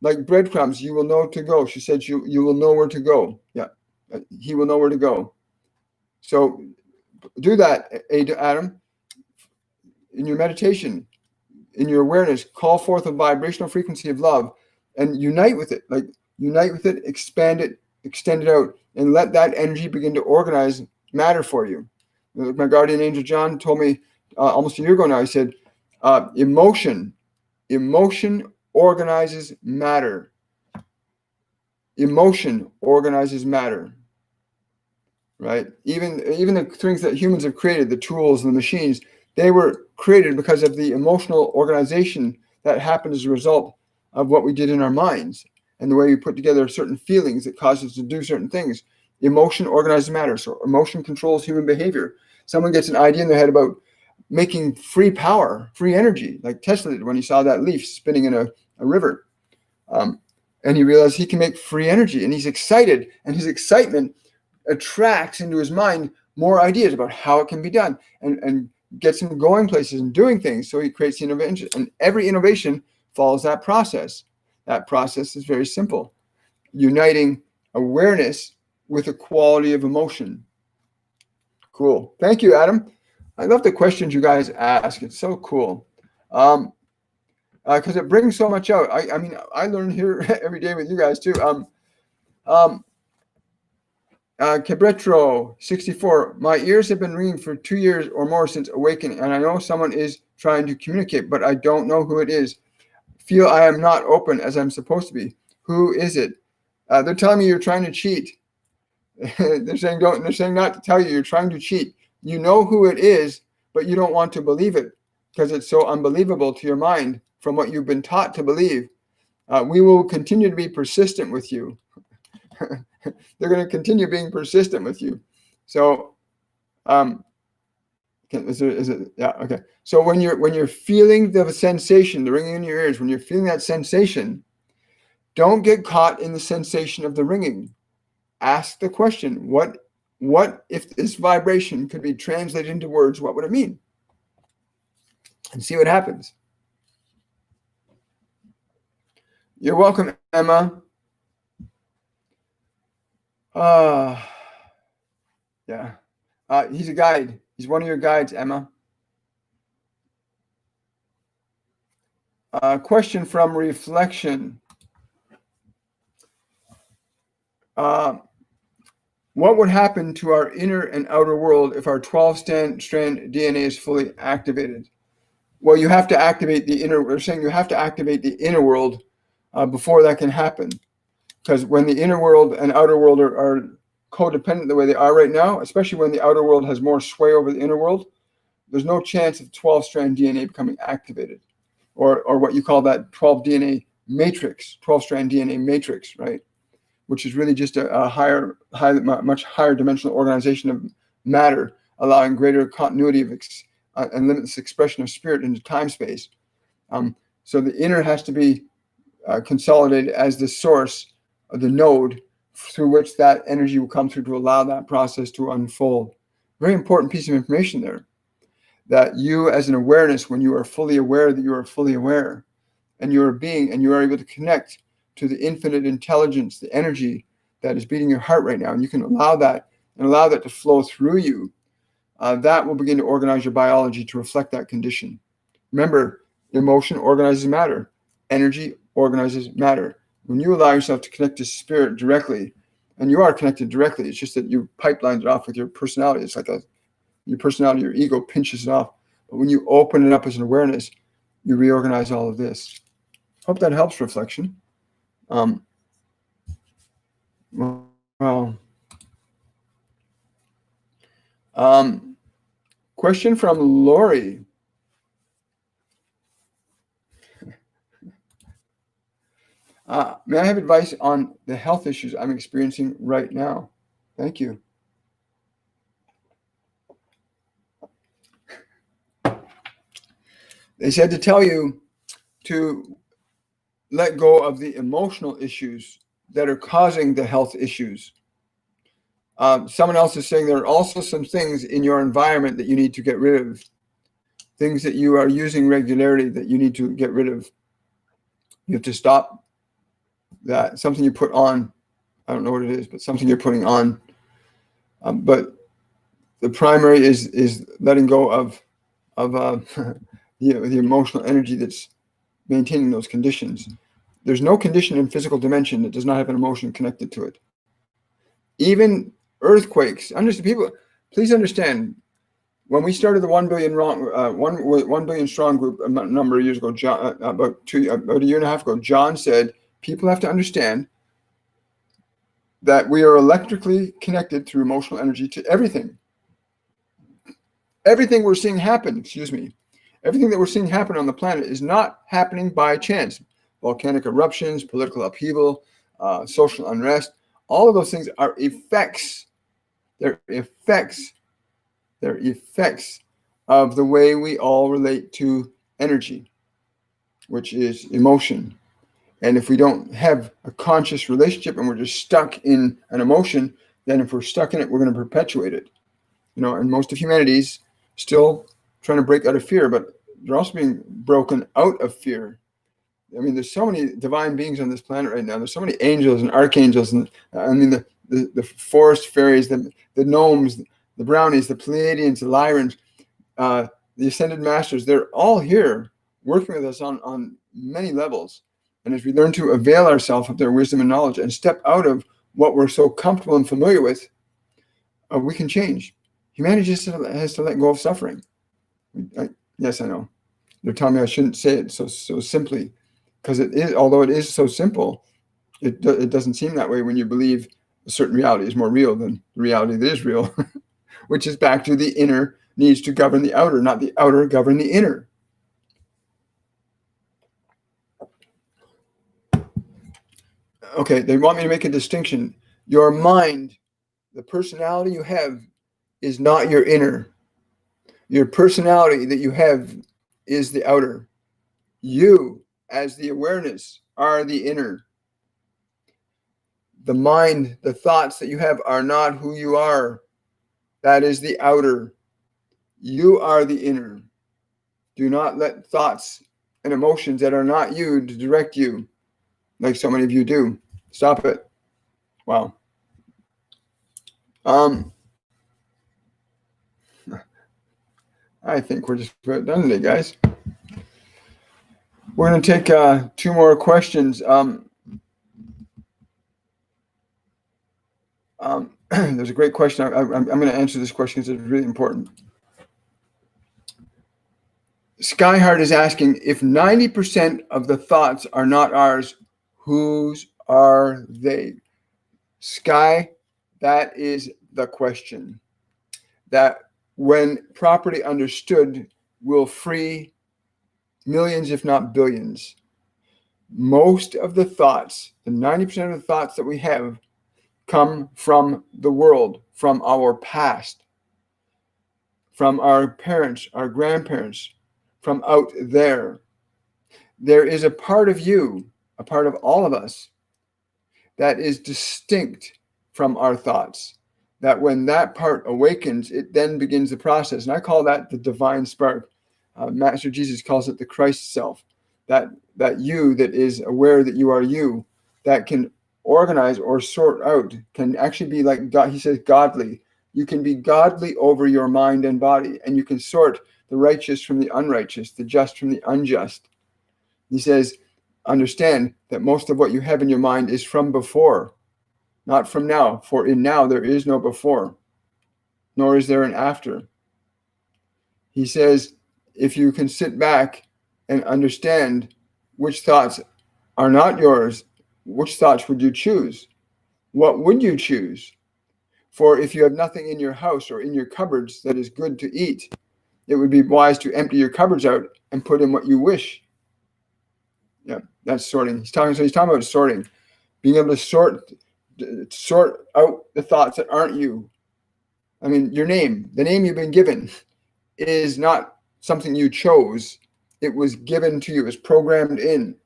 Like breadcrumbs, you will know to go. She said you will know where to go. Yeah, he will know where to go. So do that, Adam. In your meditation, in your awareness, call forth a vibrational frequency of love and unite with it. Expand it, extend it out, and let that energy begin to organize matter for you. My guardian angel John told me almost a year ago now, he said, emotion organizes matter. Emotion organizes matter. Right? Even the things that humans have created, the tools and the machines, they were created because of the emotional organization that happened as a result of what we did in our minds. and the way we put together certain feelings that cause us to do certain things. Emotion organizes matter. So emotion controls human behavior. Someone gets an idea in their head about making free power, free energy, like Tesla did when he saw that leaf spinning in a river. And he realized he can make free energy, and he's excited, and his excitement attracts into his mind more ideas about how it can be done, and gets him going places and doing things. So he creates the innovation, and every innovation follows that process. That process is very simple: uniting awareness with a quality of emotion. Cool. Thank you, Adam. I love the questions you guys ask. It's so cool. Because it brings so much out. I mean, I learn here every day with you guys too. Cabretro 64. My ears have been ringing for 2 years or more since awakening, and I know someone is trying to communicate, but I don't know who it is. Feel I am not open as I'm supposed to be. Who is it? They're telling me you're trying to cheat. They're saying don't. They're saying not to tell you. You're trying to cheat. You know who it is, but you don't want to believe it because it's so unbelievable to your mind from what you've been taught to believe. We will continue to be persistent with you. They're going to continue being persistent with you. So, is it? Yeah. Okay. So when you're feeling the sensation, the ringing in your ears, when you're feeling that sensation, don't get caught in the sensation of the ringing. Ask the question: What if this vibration could be translated into words? What would it mean? And see what happens. You're welcome, Emma. Yeah. He's a guide. He's one of your guides, Emma. Question from Reflection. What would happen to our inner and outer world if our 12-strand DNA is fully activated? Well, you have to activate the inner. We're saying you have to activate the inner world before that can happen. Because when the inner world and outer world are codependent the way they are right now, especially when the outer world has more sway over the inner world, there's no chance of 12-strand DNA becoming activated, or what you call that 12-DNA matrix, 12-strand DNA matrix, right? Which is really just a much higher dimensional organization of matter, allowing greater continuity of and limitless expression of spirit into time-space. So the inner has to be consolidated as the source of the node through which that energy will come through to allow that process to unfold. Very important piece of information there, that you as an awareness, when you are fully aware that you are fully aware, and you are being, and you are able to connect to the infinite intelligence, the energy that is beating your heart right now, and you can allow that to flow through you, that will begin to organize your biology to reflect that condition. Remember, emotion organizes matter. Energy organizes matter. When you allow yourself to connect to spirit directly, and you are connected directly, it's just that you pipelined it off with your personality. It's like your personality, your ego pinches it off. But when you open it up as an awareness, you reorganize all of this. Hope that helps, Reflection. Question from Lori. May I have advice on the health issues I'm experiencing right now? Thank you. They said to tell you to let go of the emotional issues that are causing the health issues. Someone else is saying there are also some things in your environment that you need to get rid of. Things that you are using regularly that you need to get rid of. You have to stop that. Something you put on, I don't know what it is, but something you're putting on. But the primary is letting go of the emotional energy that's maintaining those conditions. There's no condition in physical dimension that does not have an emotion connected to it. Even earthquakes. Please understand. When we started the 1 billion strong group a number of years ago, about a year and a half ago, John said people have to understand that we are electrically connected through emotional energy to everything. Everything we're seeing happen, everything that we're seeing happen on the planet is not happening by chance. volcanic eruptions, political upheaval, social unrest. All of those things are effects. They're effects. They're effects of the way we all relate to energy, which is emotion. And if we don't have a conscious relationship and we're just stuck in an emotion, then if we're stuck in it, we're going to perpetuate it. And most of humanity's still trying to break out of fear, but they're also being broken out of fear. I mean, there's so many divine beings on this planet right now. There's so many angels and archangels, and the forest fairies, the gnomes, the brownies, the Pleiadians, the Lyrans, the ascended masters. They're all here working with us on many levels. And as we learn to avail ourselves of their wisdom and knowledge and step out of what we're so comfortable and familiar with, we can change. Humanity just has to let go of suffering. Yes, I know. They're telling me I shouldn't say it so simply, because it is. Although it is so simple, it doesn't seem that way when you believe a certain reality is more real than the reality that is real, which is back to the inner needs to govern the outer, not the outer govern the inner. Okay, they want me to make a distinction. Your mind, the personality you have, is not your inner. Your personality that you have is the outer. You, as the awareness, are the inner. The mind, the thoughts that you have are not who you are. That is the outer. You are the inner. Do not let thoughts and emotions that are not you to direct you, like so many of you do. Stop it. Wow. I think we're just about done today, guys. We're going to take 2 more questions. There's a great question. I'm going to answer this question because it's really important. Skyheart is asking, if 90% of the thoughts are not ours, whose are they? Sky, that is the question. That, when properly understood, will free millions, if not billions. Most of the thoughts, the 90% of the thoughts that we have, come from the world, from our past, from our parents, our grandparents, from out there. There is a part of you, a part of all of us, that is distinct from our thoughts. That when that part awakens, it then begins the process. And I call that the divine spark. Master Jesus calls it the Christ self. That you that is aware that you are you, that can organize or sort out, can actually be like God. He says godly. You can be godly over your mind and body, and you can sort the righteous from the unrighteous, the just from the unjust. He says, understand that most of what you have in your mind is from before, not from now. For in now there is no before, nor is there an after. He says, if you can sit back and understand which thoughts are not yours, which thoughts would you choose? What would you choose? For if you have nothing in your house or in your cupboards that is good to eat, it would be wise to empty your cupboards out and put in what you wish. Yeah, that's sorting. He's talking about sorting, being able to sort out the thoughts that aren't you. I mean, your name, the name you've been given, is not something you chose. It was given to you, it's programmed in.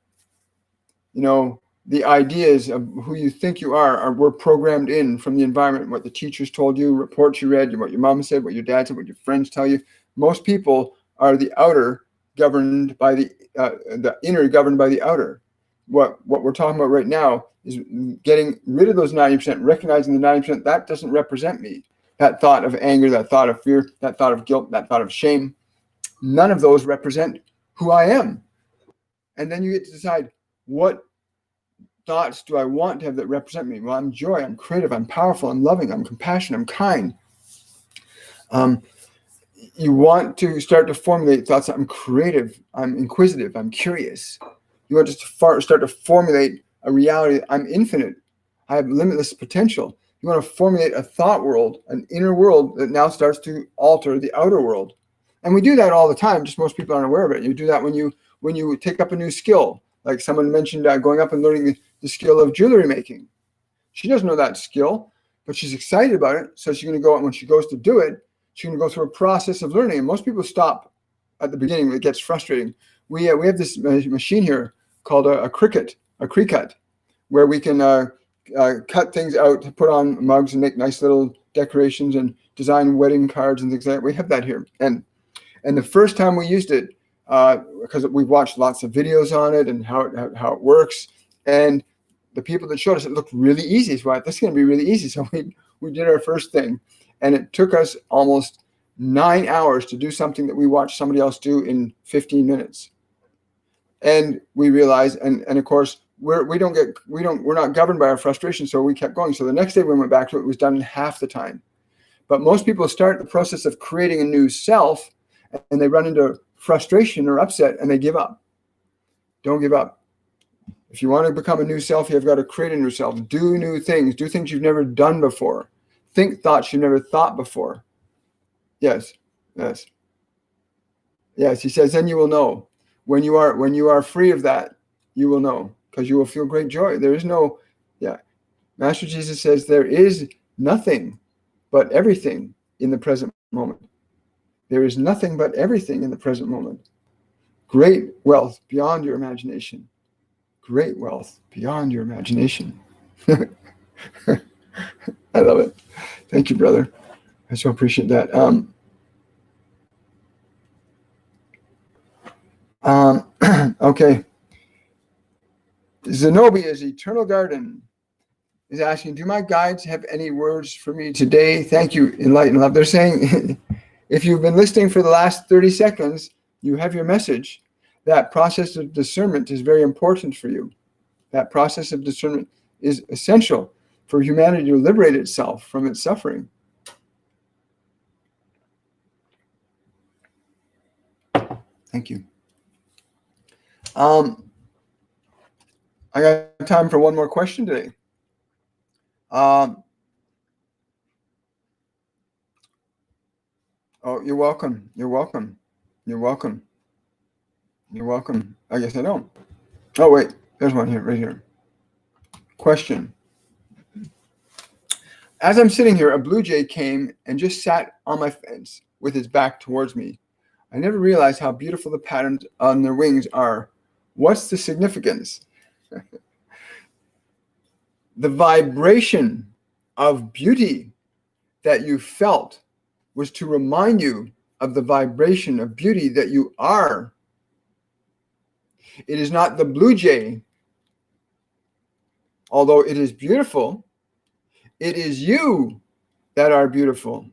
The ideas of who you think you were programmed in from the environment, what the teachers told you, reports you read, what your mom said, what your dad said, what your friends tell you. Most people are the outer governed by the inner governed by the outer. What we're talking about right now is getting rid of those 90%, recognizing the 90% that doesn't represent me. That thought of anger, that thought of fear, that thought of guilt, that thought of shame, none of those represent who I am. And then you get to decide, what thoughts do I want to have that represent me? Well, I'm joy, I'm creative, I'm powerful, I'm loving, I'm compassionate, I'm kind. You want to start to formulate thoughts. I'm creative, I'm inquisitive, I'm curious. You want to start to formulate a reality. I'm infinite, I have limitless potential. You want to formulate a thought world, an inner world that now starts to alter the outer world. And we do that all the time, just most people aren't aware of it. You do that when you take up a new skill. Like someone mentioned going up and learning the skill of jewelry making. She doesn't know that skill, but she's excited about it. So she's going to go, and when she goes to do it, she's going to go through a process of learning. And most people stop at the beginning. It gets frustrating. We have this machine here called a Cricut, where we can cut things out to put on mugs and make nice little decorations and design wedding cards and things like that. We have that here. And the first time we used it, because we've watched lots of videos on it and how it works, and the people that showed us, it looked really easy. So this is going to be really easy. So we did our first thing, and it took us almost 9 hours to do something that we watched somebody else do in 15 minutes. And we realized, and of course, we're not governed by our frustration, so we kept going. So the next day we went back to it, it was done in half the time. But most people start the process of creating a new self, and they run into frustration or upset, and they give up. Don't give up. If you want to become a new self, you've got to create a new self. Do new things. Do things you've never done before. Think thoughts you've never thought before. Yes. He says, then you will know. When you are free of that, you will know, because you will feel great joy. There is no, Master Jesus says there is nothing but everything in the present moment. There is nothing but everything in the present moment. Great wealth beyond your imagination. Great wealth beyond your imagination. I love it. Thank you, brother. I so appreciate that. Okay. Zenobia's Eternal Garden is asking, do my guides have any words for me today? Thank you, Enlightened Love. They're saying, if you've been listening for the last 30 seconds, you have your message. That process of discernment is very important for you. That process of discernment is essential for humanity to liberate itself from its suffering. Thank you. I got time for one more question today. Oh, you're welcome. You're welcome. You're welcome. You're welcome. I guess I don't. Oh, wait. There's one here, right here. Question. As I'm sitting here, a blue jay came and just sat on my fence with its back towards me. I never realized how beautiful the patterns on their wings are. What's the significance? The vibration of beauty that you felt was to remind you of the vibration of beauty that you are. It is not the blue jay, although it is beautiful. It is you that are beautiful,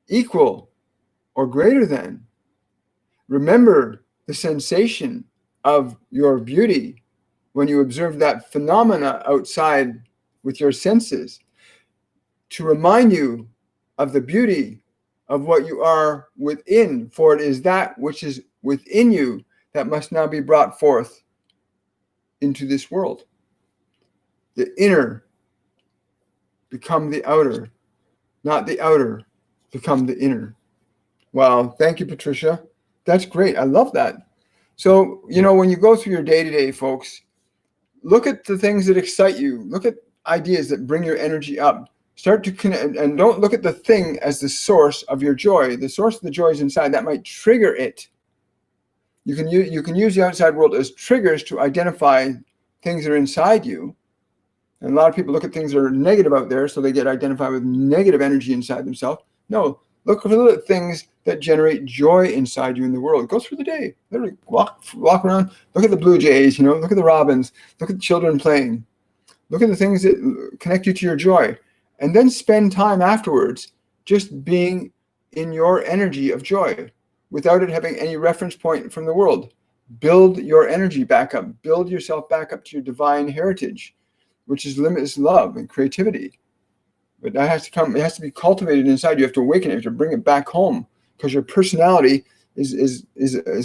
equal or greater than. Remember the sensation of your beauty when you observe that phenomena outside with your senses, to remind you of the beauty of what you are within, for it is that which is within you that must now be brought forth into this world. The inner become the outer, not the outer become the inner. Wow, thank you, Patricia. That's great. I love that. So, when you go through your day-to-day, folks, look at the things that excite you. Look at ideas that bring your energy up. Start to connect, and don't look at the thing as the source of your joy. The source of the joy is inside. That might trigger it. You can use the outside world as triggers to identify things that are inside you. And a lot of people look at things that are negative out there, so they get identified with negative energy inside themselves. No, look for the things that generate joy inside you in the world. Go through the day. Literally walk around. Look at the blue jays, look at the robins. Look at the children playing. Look at the things that connect you to your joy. And then spend time afterwards just being in your energy of joy without it having any reference point from the world. Build your energy back up. Build yourself back up to your divine heritage, which is limitless love and creativity. But that has to come. It has to be cultivated inside. You have to awaken it. You have to bring it back home, because your personality is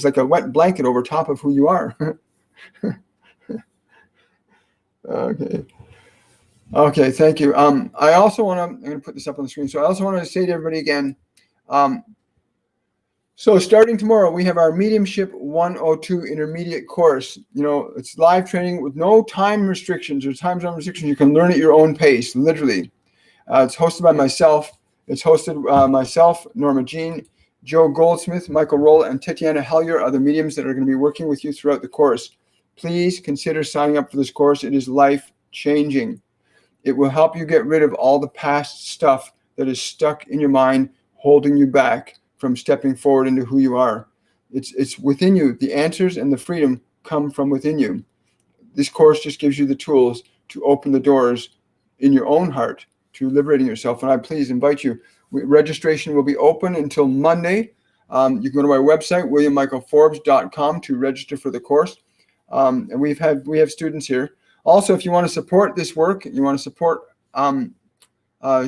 like a wet blanket over top of who you are. Okay. Thank you. I also want to. I'm going to put this up on the screen. So I also want to say to everybody again. So starting tomorrow, we have our Mediumship 102 intermediate course. It's live training with no time restrictions or time zone restrictions. You can learn at your own pace, literally. It's hosted by myself. It's hosted myself, Norma Jean, Joe Goldsmith, Michael Roll, and Tatiana Hellier are the mediums that are going to be working with you throughout the course. Please consider signing up for this course. It is life-changing. It will help you get rid of all the past stuff that is stuck in your mind, holding you back from stepping forward into who you are. It's within you. The answers and the freedom come from within you. This course just gives you the tools to open the doors in your own heart to liberating yourself. And I please invite you. Registration will be open until Monday. You can go to my website, williammichaelforbes.com, to register for the course. And we have students here. Also, if you want to support this work, you want to support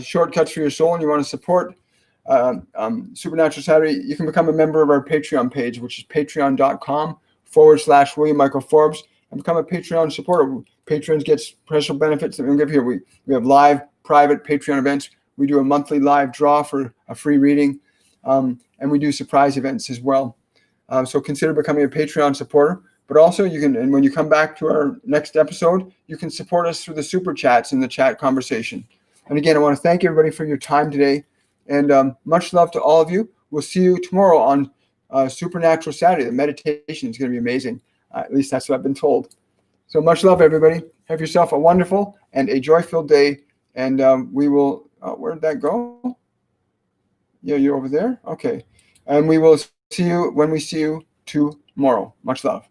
Shortcuts for Your Soul, and you want to support Supernatural Saturday, you can become a member of our Patreon page, which is patreon.com/William Michael Forbes, and become a Patreon supporter. Patrons get special benefits that we give here. We have live private Patreon events. We do a monthly live draw for a free reading, and we do surprise events as well. So consider becoming a Patreon supporter. But also you can, and when you come back to our next episode, you can support us through the super chats in the chat conversation. And again, I want to thank everybody for your time today. And much love to all of you. We'll see you tomorrow on Supernatural Saturday. The meditation is going to be amazing. At least that's what I've been told. So much love, everybody. Have yourself a wonderful and a joy-filled day. And we will, where'd that go? Yeah, you're over there? Okay. And we will see you when we see you tomorrow. Much love.